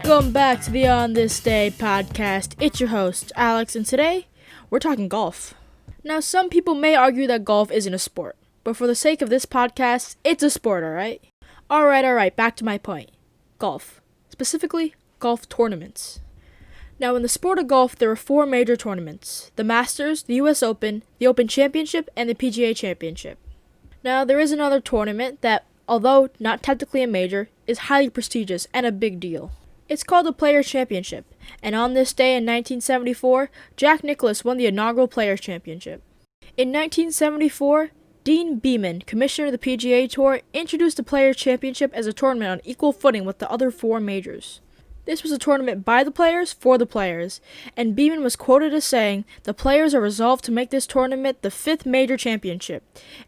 Welcome back to the On This Day podcast. It's your host, Alex, and today we're talking golf. Now, some people may argue that golf isn't a sport, but for the sake of this podcast, it's a sport, alright? Alright, back to my point. Golf. Specifically, golf tournaments. Now, in the sport of golf, there are four major tournaments: the Masters, the US Open, the Open Championship, and the PGA Championship. Now, there is another tournament that, although not technically a major, is highly prestigious and a big deal. It's called the Players' Championship, and on this day in 1974, Jack Nicklaus won the inaugural Players' Championship. In 1974, Dean Beman, commissioner of the PGA Tour, introduced the Players' Championship as a tournament on equal footing with the other four majors. This was a tournament by the players for the players, and Beman was quoted as saying, "The players are resolved to make this tournament the fifth major championship.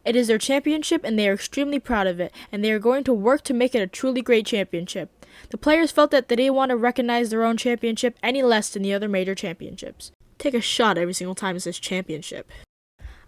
It is their championship and they are extremely proud of it, and they are going to work to make it a truly great championship." The players felt that they didn't want to recognize their own championship any less than the other major championships. Take a shot every single time it says championship.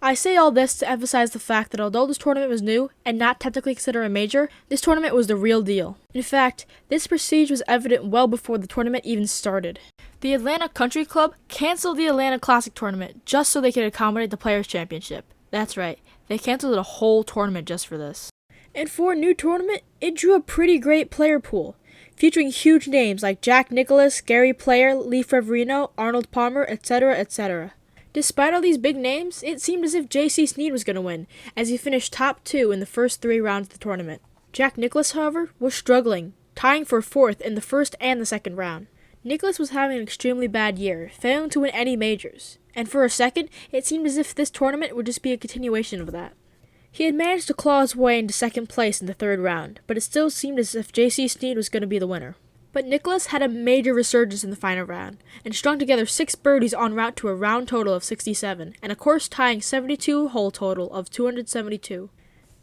I say all this to emphasize the fact that although this tournament was new and not technically considered a major, this tournament was the real deal. In fact, this prestige was evident well before the tournament even started. The Atlanta Country Club canceled the Atlanta Classic tournament just so they could accommodate the Players' Championship. That's right, they canceled a whole tournament just for this. And for a new tournament, it drew a pretty great player pool, featuring huge names like Jack Nicklaus, Gary Player, Lee Favorino, Arnold Palmer, etc., etc. Despite all these big names, it seemed as if J.C. Snead was going to win, as he finished top 2 in the first 3 rounds of the tournament. Jack Nicklaus, however, was struggling, tying for 4th in the first and the second round. Nicklaus was having an extremely bad year, failing to win any majors, and for a second, it seemed as if this tournament would just be a continuation of that. He had managed to claw his way into second place in the 3rd round, but it still seemed as if J.C. Snead was going to be the winner. But Nicklaus had a major resurgence in the final round, and strung together 6 birdies en route to a round total of 67, and a course-tying 72-hole total of 272.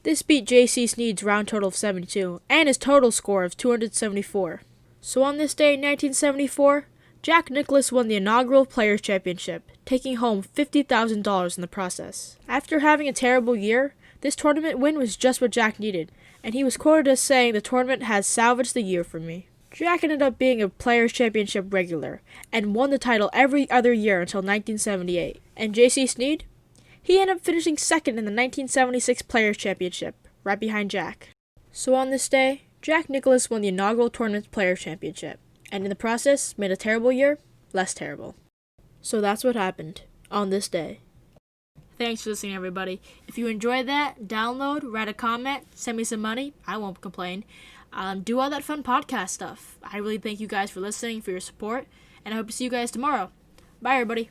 This beat J.C. Snead's round total of 72, and his total score of 274. So on this day in 1974, Jack Nicklaus won the inaugural Players' Championship, taking home $50,000 in the process. After having a terrible year, this tournament win was just what Jack needed, and he was quoted as saying, "The tournament has salvaged the year for me." Jack ended up being a Players' Championship regular, and won the title every other year until 1978. And J.C. Snead? He ended up finishing second in the 1976 Players' Championship, right behind Jack. So on this day, Jack Nicklaus won the inaugural tournament's Players' Championship, and in the process, made a terrible year less terrible. So that's what happened on this day. Thanks for listening, everybody. If you enjoyed that, download, write a comment, send me some money. I won't complain. Do all that fun podcast stuff. I really thank you guys for listening, for your support, and I hope to see you guys tomorrow. Bye, everybody.